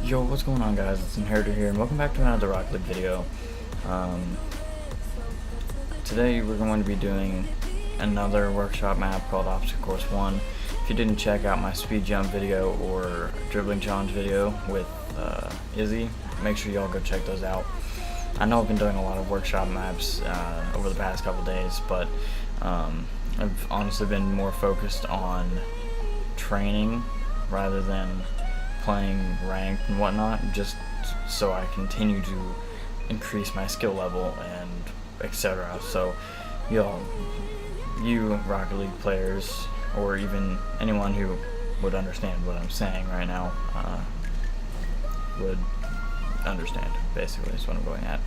Yo, what's going on, guys? It's Inheritor here, and welcome back to another Rocket League video. Today we're going to be doing another workshop map called Obstacle Course 1. If you didn't check out my speed jump video or dribbling challenge video with Izzy, make sure y'all go check those out. I know I've been doing a lot of workshop maps over the past couple days, but I've honestly been more focused on training rather than playing ranked and whatnot, just so I continue to increase my skill level and etc. So you Rocket League players, or even anyone who would understand what I'm saying right now, would understand, basically, is what I'm going at.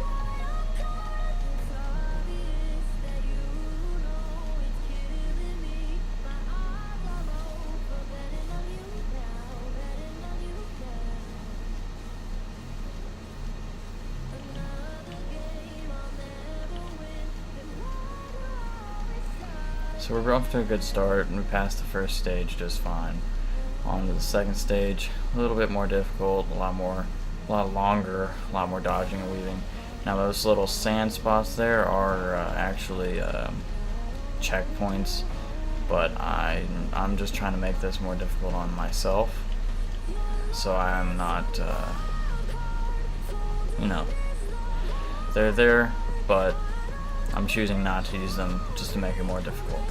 So we're off to a good start, and we passed the first stage just fine. On to the second stage, a little bit more difficult, a lot longer, a lot more dodging and weaving. Now those little sand spots there are actually checkpoints, but I'm just trying to make this more difficult on myself. So I'm not, they're there, but I'm choosing not to use them just to make it more difficult.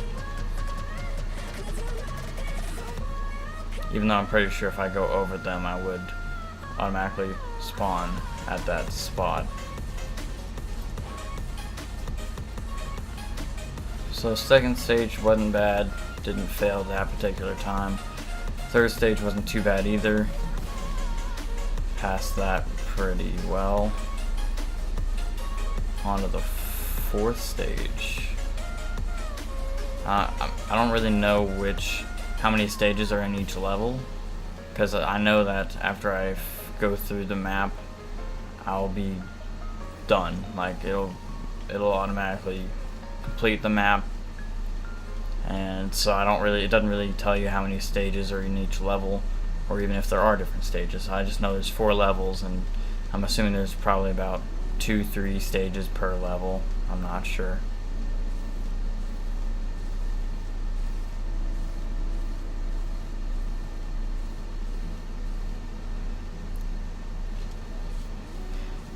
Even though I'm pretty sure if I go over them, I would automatically spawn at that spot. So second stage wasn't bad, didn't fail that particular time. Third stage wasn't too bad either. Passed that pretty well. On to the fourth stage. I don't really know how many stages are in each level, because I know that after I go through the map, I'll be done. Like it'll automatically complete the map, and so it doesn't really tell you how many stages are in each level, or even if there are different stages. I just know there's 4 levels, and I'm assuming there's probably about 2-3 stages per level. I'm not sure.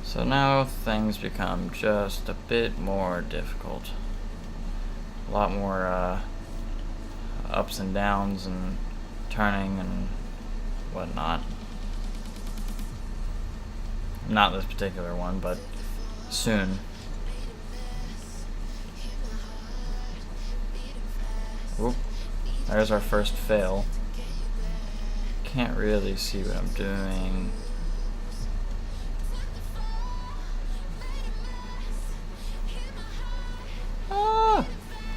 So now things become just a bit more difficult. A lot more ups and downs and turning and whatnot. Not this particular one, but soon. Oop, there's our first fail. Can't really see what I'm doing. Ah!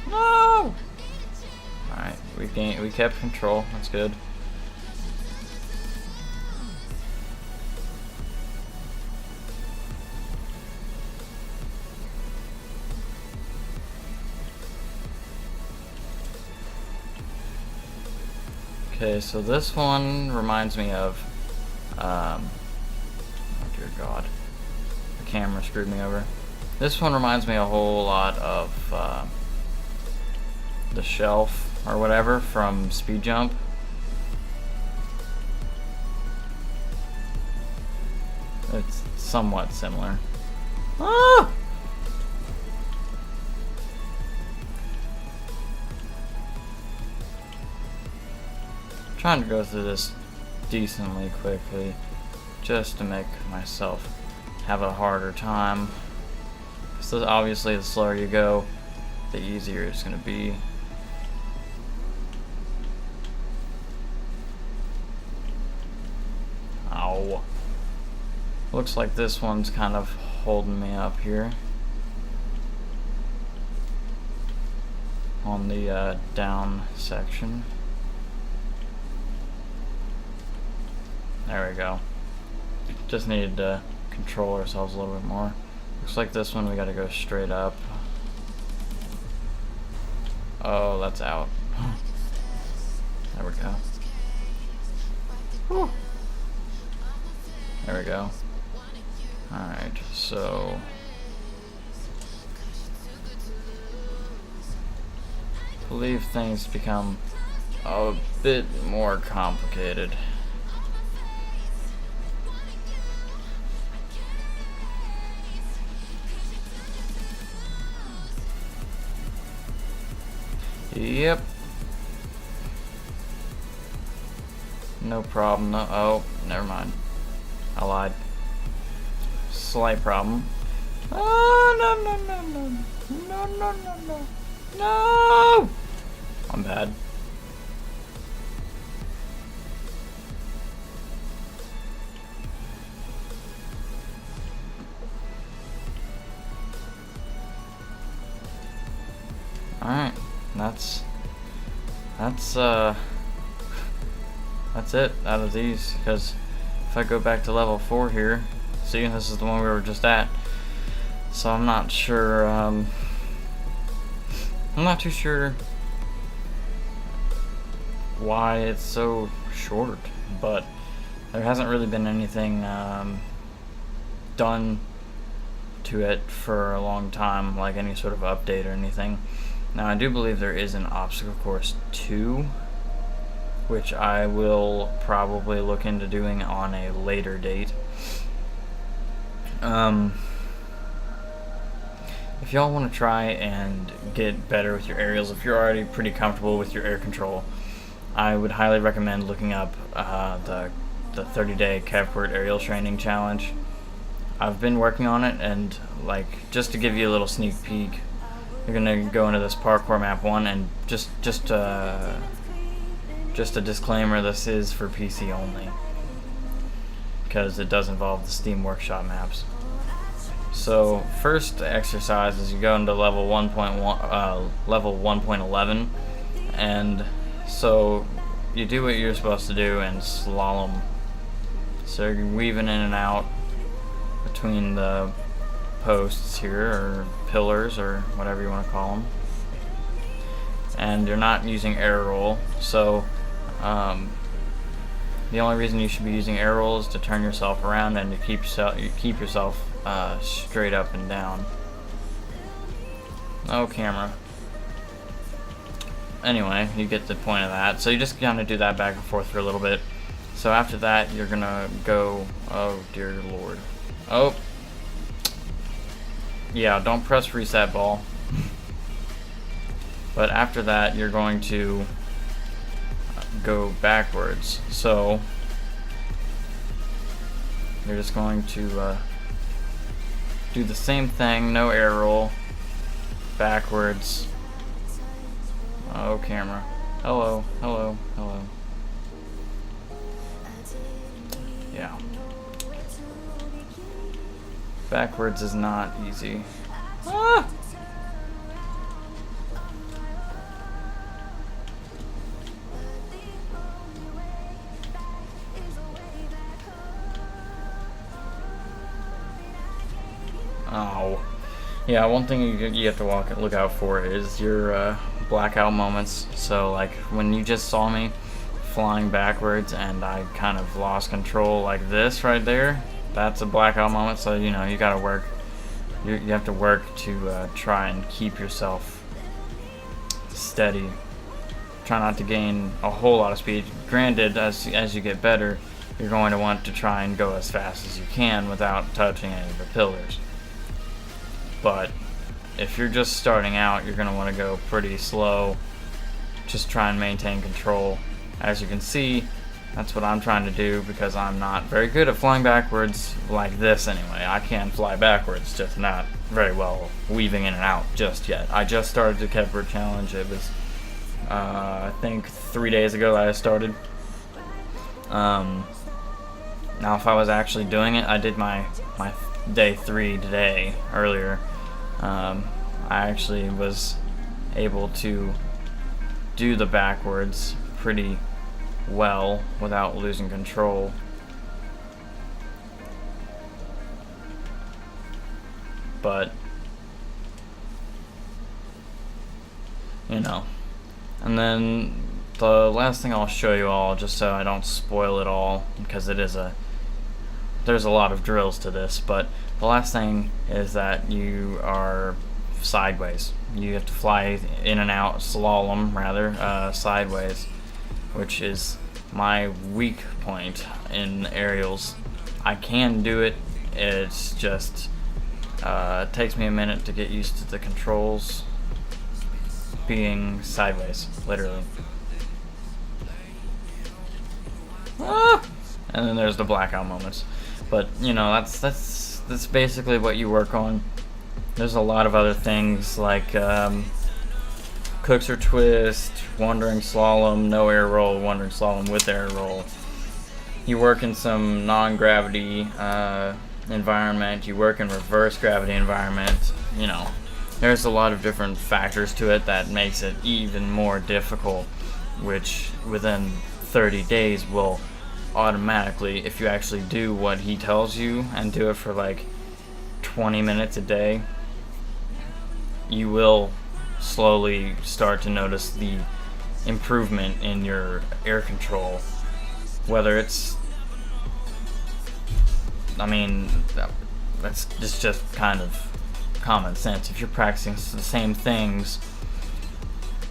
No! Alright, we kept control, that's good. Okay, so this one reminds me of, oh dear God, the camera screwed me over. This one reminds me a whole lot of the shelf or whatever from Speed Jump. It's somewhat similar. Ah! Trying to go through this decently quickly, just to make myself have a harder time. So obviously the slower you go, the easier it's going to be. Ow. Looks like this one's kind of holding me up here on the down section. There we go. Just needed to control ourselves a little bit more. Looks like this one we gotta go straight up. Oh, that's out. There we go. Whew. There we go. Alright, so I believe things become a bit more complicated. Yep. No problem. No, oh, never mind. I lied. Slight problem. Oh, no, no, no, no. No, no, no, no. No! I'm bad. Alright. That's it out of these, because if I go back to level 4 here, see, this is the one we were just at, so I'm not sure, I'm not too sure why it's so short, but there hasn't really been anything done to it for a long time, like any sort of update or anything. Now I do believe there is an obstacle course 2, which I will probably look into doing on a later date. If y'all want to try and get better with your aerials, if you're already pretty comfortable with your air control, I would highly recommend looking up the 30-day Kevport aerial training challenge. I've been working on it, and like, just to give you a little sneak peek, you're gonna go into this parkour map 1, and just a disclaimer, this is for PC only, because it does involve the Steam Workshop maps. So first exercise is you go into level 1.11, and so you do what you're supposed to do and slalom. So you're weaving in and out between the posts here, or pillars, or whatever you want to call them, and you're not using air roll. So the only reason you should be using air roll is to turn yourself around and to keep yourself straight up and down. No camera. Anyway, you get the point of that. So you just kind of do that back and forth for a little bit. So after that, you're gonna go. Oh dear lord. Oh. Yeah, don't press reset ball. But after that, you're going to go backwards. So you're just going to do the same thing, no air roll, backwards. Oh, camera. Hello, hello, hello. Yeah. Backwards is not easy. Ah! Oh. Yeah, one thing you have to look out for is your blackout moments. So like when you just saw me flying backwards and I kind of lost control like this right there, that's a blackout moment. So you know, you gotta work, you have to work to try and keep yourself steady. Try not to gain a whole lot of speed. Granted, as you get better, you're going to want to try and go as fast as you can without touching any of the pillars. But if you're just starting out, you're going to want to go pretty slow. Just try and maintain control. As you can see, that's what I'm trying to do, because I'm not very good at flying backwards like this anyway. I can fly backwards, just not very well weaving in and out just yet. I just started the Kevport challenge. It was, I think, 3 days ago that I started. Now if I was actually doing it, I did my day 3 today, earlier. I actually was able to do the backwards pretty well without losing control. But, you know. And then the last thing I'll show you all, just so I don't spoil it all, because it is a there's a lot of drills to this, but the last thing is that you are sideways. You have to fly in and out, slalom rather, sideways, which is my weak point in aerials. I can do it, it's just it takes me a minute to get used to the controls being sideways, literally. And then there's the blackout moments. But you know, that's basically what you work on. There's a lot of other things like cooks or twist, wandering slalom, no air roll, wandering slalom with air roll. You work in some non-gravity environment. You work in reverse gravity environment. You know, there's a lot of different factors to it that makes it even more difficult, which within 30 days will automatically, if you actually do what he tells you and do it for like 20 minutes a day, you will slowly start to notice the improvement in your air control. Whether it's, I mean, that's just kind of common sense. If you're practicing the same things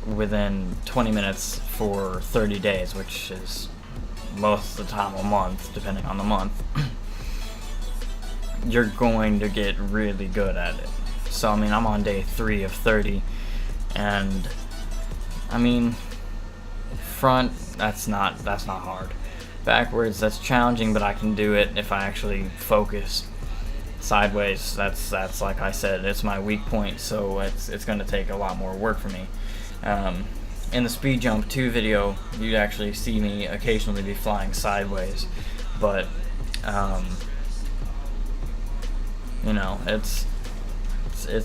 within 20 minutes for 30 days, which is most of the time a month, depending on the month, you're going to get really good at it. So I mean, I'm on day 3 of 30, and I mean, front, that's not hard. Backwards, that's challenging, but I can do it if I actually focus. Sideways, that's like I said, it's my weak point, so it's going to take a lot more work for me. In the Speed Jump 2 video, you'd actually see me occasionally be flying sideways, but you know, it's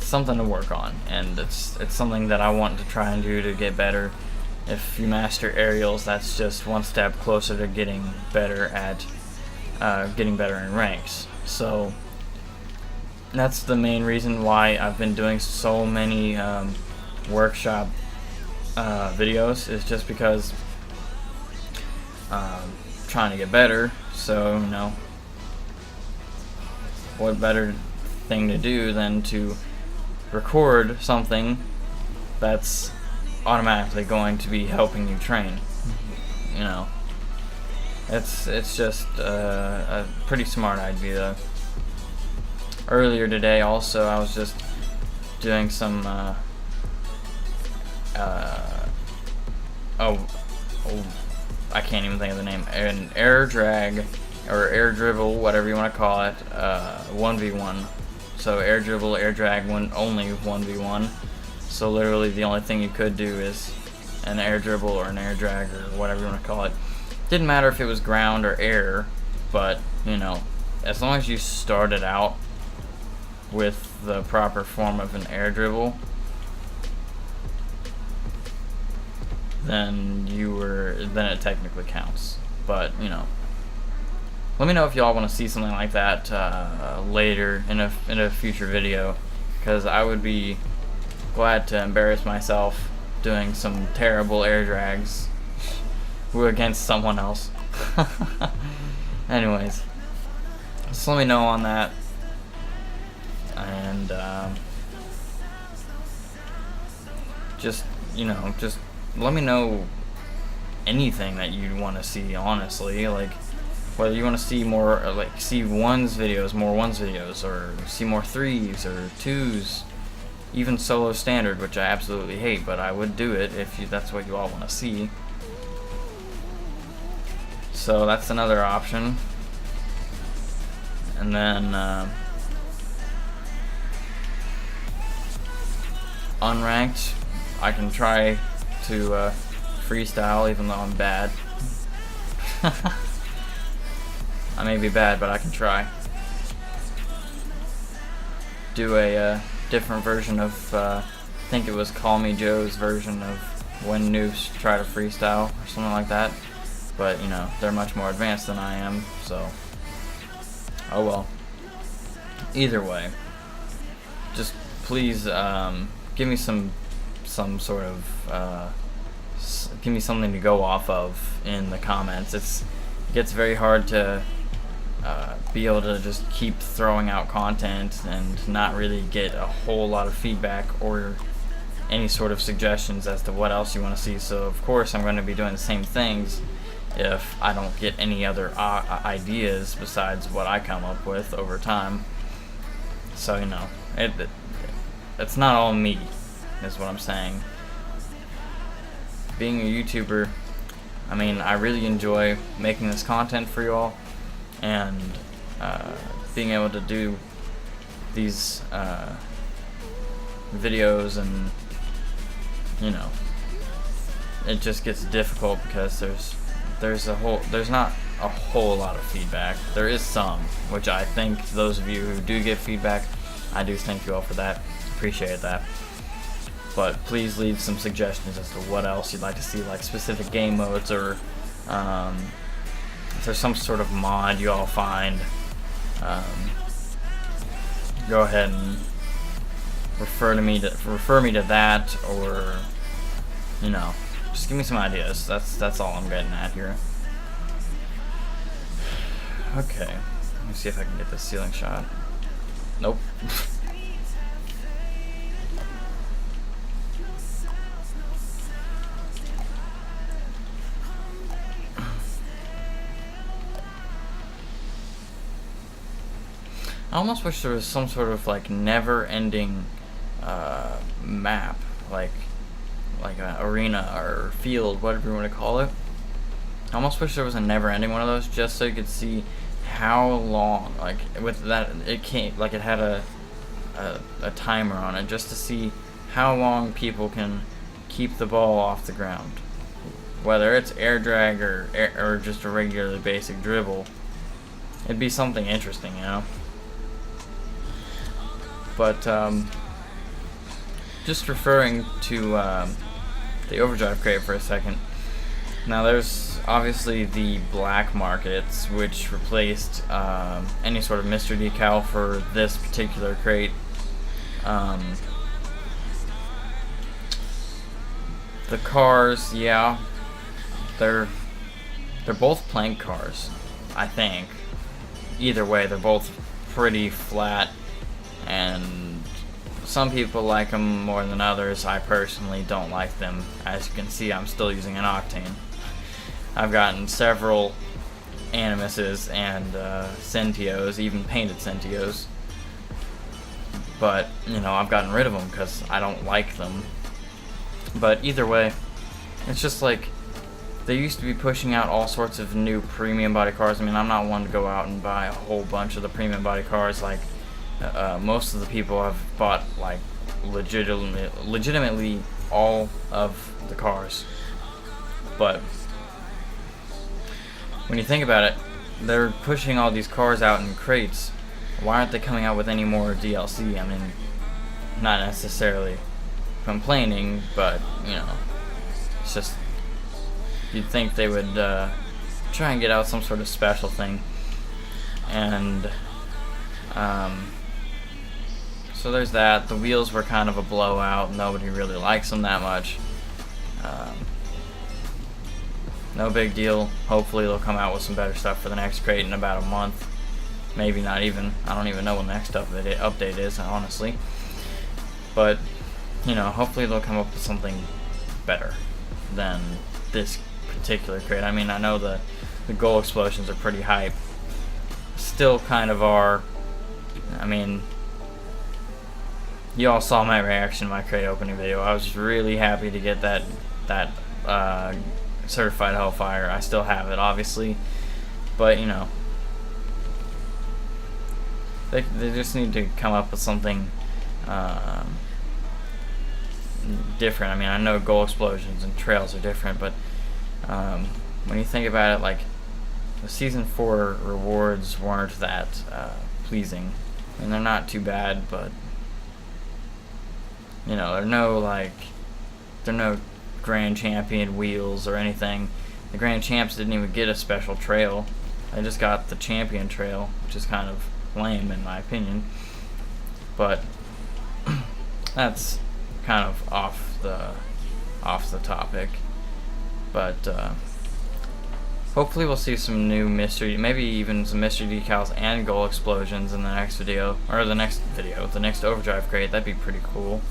something to work on, and it's something that I want to try and do to get better. If you master aerials, that's just one step closer to getting better at getting better in ranks. So that's the main reason why I've been doing so many workshop videos, is just because trying to get better. So, you know, what better thing to do than to record something that's automatically going to be helping you train. You know, it's just a pretty smart idea. Earlier today also, I was just doing some I can't even think of the name, an air drag or air dribble, whatever you want to call it, 1v1. So air dribble, air drag, only 1v1. So literally the only thing you could do is an air dribble or an air drag or whatever you want to call it. Didn't matter if it was ground or air, but you know, as long as you started out with the proper form of an air dribble, then it technically counts. But you know, let me know if y'all want to see something like that later in a future video, because I would be glad to embarrass myself doing some terrible air drags against someone else. Anyways, just let me know on that, and just let me know anything that you want to see, honestly, like whether you want to see more, like see more ones videos, or see more 3s or 2s, even solo standard, which I absolutely hate, but I would do it if that's what you all want to see. So that's another option. And then unranked, I can try to freestyle, even though I'm bad. I may be bad, but I can try. Do a different version of, I think it was Call Me Joe's version of when noobs try to freestyle, or something like that. But, you know, they're much more advanced than I am, so oh well. Either way, just please give me some sort of give me something to go off of in the comments. It gets very hard to be able to just keep throwing out content and not really get a whole lot of feedback or any sort of suggestions as to what else you want to see. So of course I'm going to be doing the same things if I don't get any other ideas besides what I come up with over time. So you know, it's not all me, is what I'm saying. Being a YouTuber, I mean, I really enjoy making this content for y'all, and being able to do these videos, and you know, it just gets difficult because there's not a whole lot of feedback. There is some, which I thank those of you who do give feedback. I do thank you all for that. Appreciate that. But please leave some suggestions as to what else you'd like to see, like specific game modes, or if there's some sort of mod you all find, go ahead and refer me to that, or you know, just give me some ideas. That's all I'm getting at here. Okay, let me see if I can get this ceiling shot. Nope. I almost wish there was some sort of like never-ending map, like an arena or field, whatever you want to call it. I almost wish there was a never-ending one of those, just so you could see how long, like with that, it came, like it had a timer on it, just to see how long people can keep the ball off the ground, whether it's air drag or just a regular basic dribble. It'd be something interesting, you know. But just referring to the overdrive crate for a second. Now there's obviously the black markets, which replaced any sort of mystery decal for this particular crate. The cars, yeah, they're both plank cars, I think. Either way, they're both pretty flat, and some people like them more than others. I personally don't like them. As you can see, I'm still using an Octane. I've gotten several Animuses and Centios, even painted Centios, but you know, I've gotten rid of them because I don't like them. But either way, it's just like they used to be pushing out all sorts of new premium body cars. I mean, I'm not one to go out and buy a whole bunch of the premium body cars like most of the people have bought, like legitimately all of the cars. But when you think about it, they're pushing all these cars out in crates. Why aren't they coming out with any more DLC? I mean, not necessarily complaining, but you know, it's just, you'd think they would try and get out some sort of special thing. And so there's that. The wheels were kind of a blowout. Nobody really likes them that much. No big deal. Hopefully they'll come out with some better stuff for the next crate in about a month. Maybe not even. I don't even know when the next update is, honestly. But, you know, hopefully they'll come up with something better than this particular crate. I mean, I know the goal explosions are pretty hype. Still kind of are. I mean, you all saw my reaction to my crate opening video. I was really happy to get that certified Hellfire. I still have it, obviously, but you know, they just need to come up with something different. I mean, I know goal explosions and trails are different, but when you think about it, like, the Season 4 rewards weren't that pleasing. I mean, they're not too bad, but you know, they're no Grand Champion wheels or anything. The Grand Champs didn't even get a special trail. They just got the Champion trail, which is kind of lame in my opinion. But that's kind of off the topic. But Hopefully we'll see some new mystery, maybe even some mystery decals and goal explosions in the next video, or the next overdrive crate. That'd be pretty cool.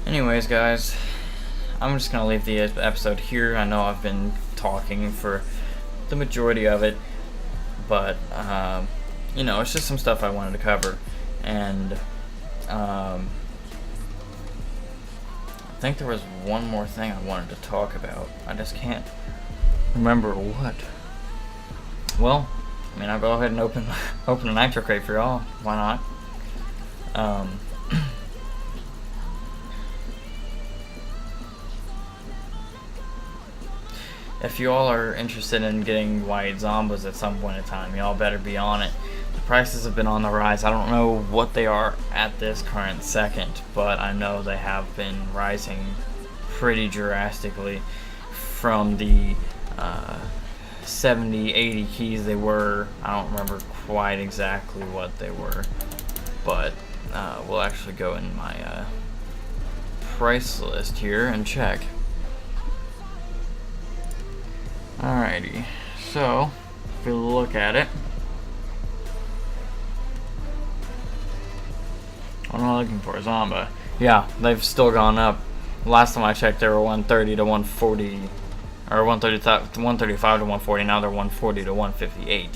Anyways, guys, I'm just gonna leave the episode here. I know I've been talking for the majority of it, but you know, it's just some stuff I wanted to cover, and I think there was one more thing I wanted to talk about. I just can't remember what. Well, I mean, I'll go ahead and open a nitro crate for y'all. Why not? If you all are interested in getting white zombas at some point in time, y'all better be on it. The prices have been on the rise. I don't know what they are at this current second, but I know they have been rising pretty drastically from the 70, 80 keys they were. I don't remember quite exactly what they were, but we'll actually go in my price list here and check. Alrighty, so if we look at it, what am I looking for? Zomba. Yeah, they've still gone up. Last time I checked, they were 130 to 140, or 135 to 140. Now they're 140 to 158.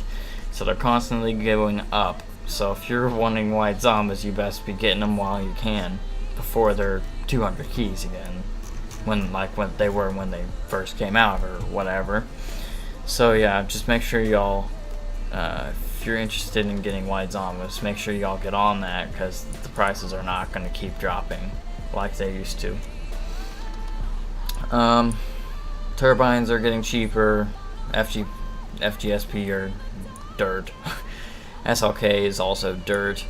So they're constantly going up. So if you're wanting white zombas, you best be getting them while you can, before they're 200 keys again. When they were when they first came out or whatever. So yeah, just make sure y'all, if you're interested in getting white zombas, make sure y'all get on that, because the prices are not going to keep dropping like they used to. Turbines are getting cheaper. FGSP are dirt. SLK is also dirt.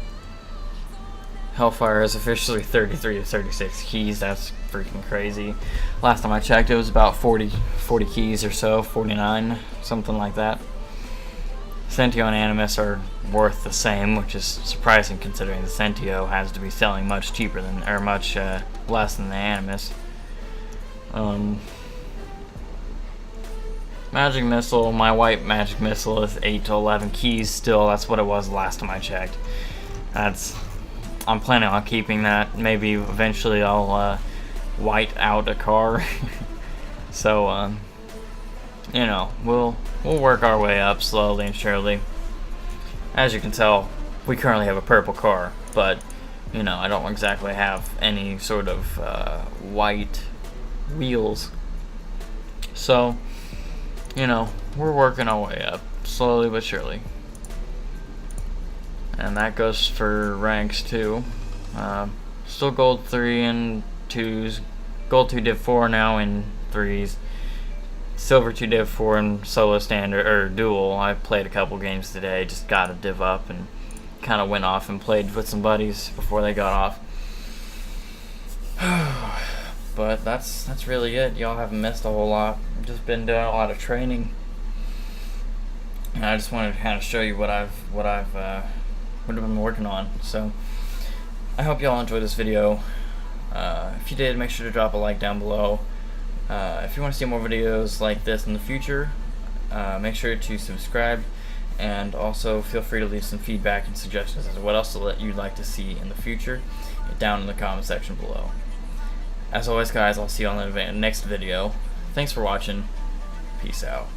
Hellfire is officially 33 to 36 keys. That's freaking crazy. Last time I checked, it was about 40 keys or so, 49, something like that. Sentio and Animus are worth the same, which is surprising considering the Sentio has to be selling much cheaper than, or much less than the Animus. Magic Missile, my white Magic Missile is 8 to 11 keys still. That's what it was last time I checked. I'm planning on keeping that. Maybe eventually I'll white out a car. So you know, we'll work our way up slowly and surely. As you can tell, we currently have a purple car, but you know, I don't exactly have any sort of white wheels. So you know, we're working our way up slowly but surely. And that goes for ranks too. Still gold 3 and 2s. Gold 2 div 4 now in 3s. Silver 2 div 4 in solo standard or dual. I played a couple games today. Just got a div up and kind of went off and played with some buddies before they got off. But that's really it. Y'all haven't missed a whole lot. I've just been doing a lot of training. And I just wanted to kind of show you what I've been working on. So I hope y'all enjoyed this video. If you did, make sure to drop a like down below. If you want to see more videos like this in the future, make sure to subscribe, and also feel free to leave some feedback and suggestions as to what else you'd like to see in the future down in the comment section below. As always, guys, I'll see you on the next video. Thanks for watching. Peace out.